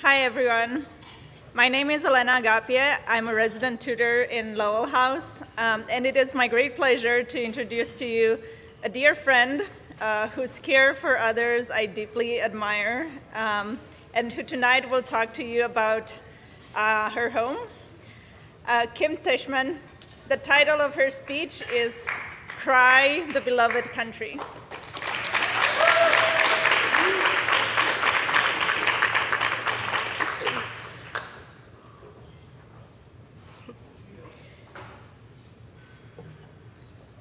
Hi, everyone. My name is Elena Agapia. I'm a resident tutor in Lowell House, and it is my great pleasure to introduce to you a dear friend whose care for others I deeply admire, and who tonight will talk to you about her home. Kim Tichmann. The title of her speech is Cry the Beloved Country.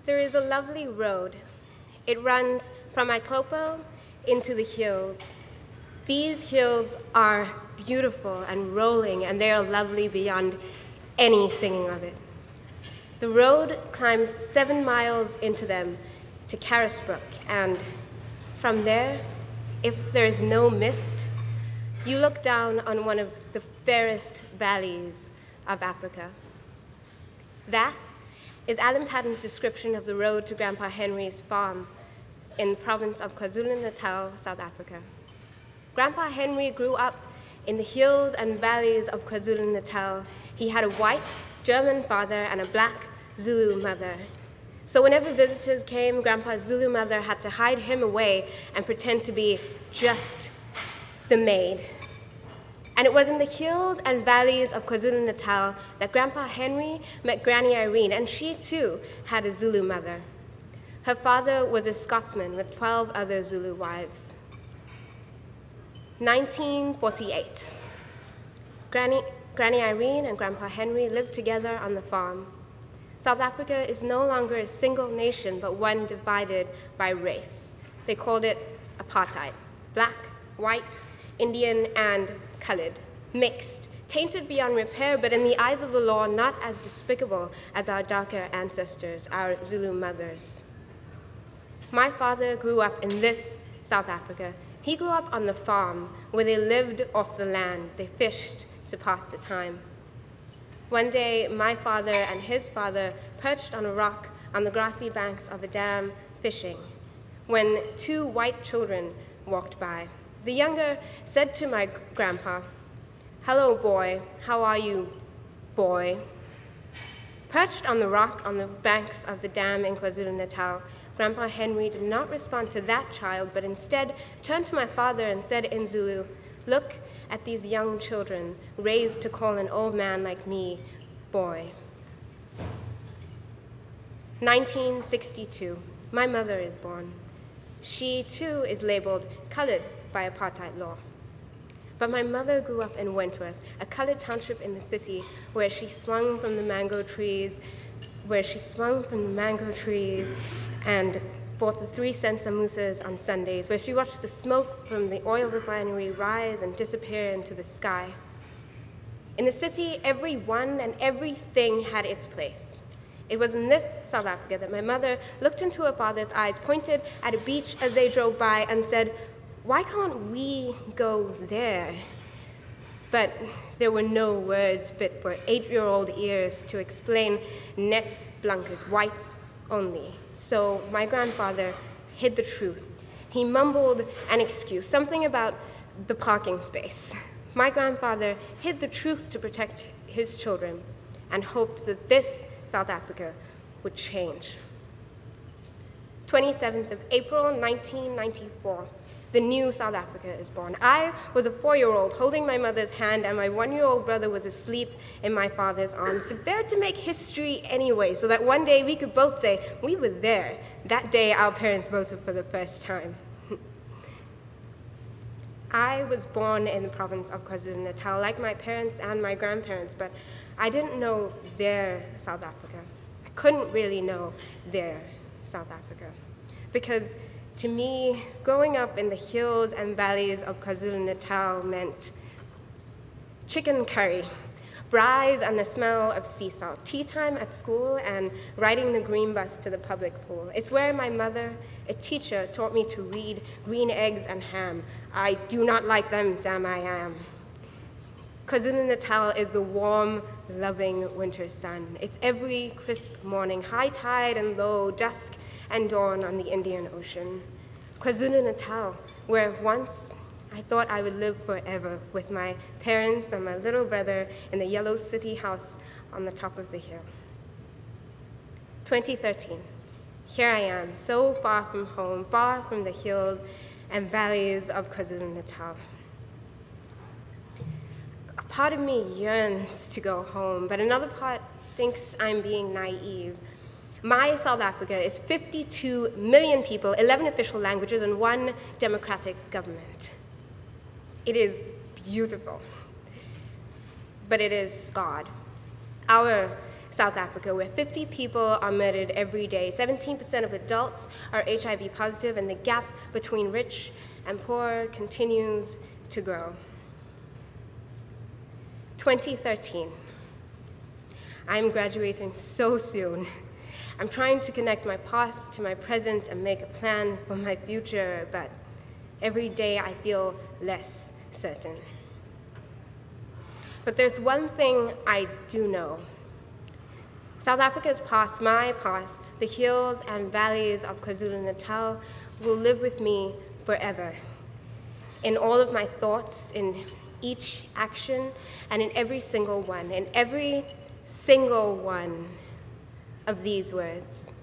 There is a lovely road. It runs from Iclopo into the hills. These hills are beautiful and rolling, and they are lovely beyond any singing of it. The road climbs 7 miles into them to Carisbrook, and from there, if there is no mist, you look down on one of the fairest valleys of Africa. That is Alan Patton's description of the road to Grandpa Henry's farm in the province of KwaZulu-Natal, South Africa. Grandpa Henry grew up in the hills and valleys of KwaZulu-Natal. He had a white German father and a black Zulu mother. So whenever visitors came, Grandpa's Zulu mother had to hide him away and pretend to be just the maid. And it was in the hills and valleys of KwaZulu-Natal that Grandpa Henry met Granny Irene, and she too had a Zulu mother. Her father was a Scotsman with 12 other Zulu wives. 1948. Granny Irene and Grandpa Henry lived together on the farm. South Africa is no longer a single nation, but one divided by race. They called it apartheid. Black, white, Indian, and colored, mixed, tainted beyond repair, but in the eyes of the law, not as despicable as our darker ancestors, our Zulu mothers. My father grew up in this South Africa. He grew up on the farm where they lived off the land. They fished to pass the time. One day, my father and his father perched on a rock on the grassy banks of a dam fishing when 2 white children walked by. The younger said to my grandpa, "Hello, boy. How are you, boy?" Perched on the rock on the banks of the dam in KwaZulu-Natal, Grandpa Henry did not respond to that child, but instead turned to my father and said in Zulu, "Look at these young children raised to call an old man like me, boy." 1962, my mother is born. She too is labeled colored by apartheid law. But my mother grew up in Wentworth, a colored township in the city where she swung from the mango trees, and bought the 3-cent samosas on Sundays, where she watched the smoke from the oil refinery rise and disappear into the sky. In the city, everyone and everything had its place. It was in this South Africa that my mother looked into her father's eyes, pointed at a beach as they drove by, and said, "Why can't we go there?" But there were no words fit for 8-year-old ears to explain net blankets, whites only. So my grandfather hid the truth. He mumbled an excuse, something about the parking space. My grandfather hid the truth to protect his children and hoped that this South Africa would change. 27th of April, 1994. The new South Africa is born. I was a 4-year-old holding my mother's hand, and my 1-year-old brother was asleep in my father's arms, but there to make history anyway, so that one day we could both say, we were there. That day our parents voted for the first time. I was born in the province of KwaZulu-Natal, like my parents and my grandparents, but I didn't know their South Africa. I couldn't really know their South Africa, because to me, growing up in the hills and valleys of KwaZulu-Natal meant chicken curry, braais and the smell of sea salt, tea time at school, and riding the green bus to the public pool. It's where my mother, a teacher, taught me to read Green Eggs and Ham. I do not like them, damn I am. KwaZulu-Natal is the warm, loving winter sun. It's every crisp morning, high tide and low, dusk and dawn on the Indian Ocean. KwaZulu-Natal, where once I thought I would live forever with my parents and my little brother in the yellow city house on the top of the hill. 2013, here I am, so far from home, far from the hills and valleys of KwaZulu-Natal. A part of me yearns to go home, but another part thinks I'm being naive. My South Africa is 52 million people, 11 official languages, and 1 democratic government. It is beautiful, but it is scarred. Our South Africa, where 50 people are murdered every day, 17% of adults are HIV positive, and the gap between rich and poor continues to grow. 2013. I'm graduating so soon. I'm trying to connect my past to my present and make a plan for my future, but every day I feel less certain. But there's one thing I do know. South Africa's past, my past, the hills and valleys of KwaZulu-Natal will live with me forever. In all of my thoughts, in each action, and in every single one of these words.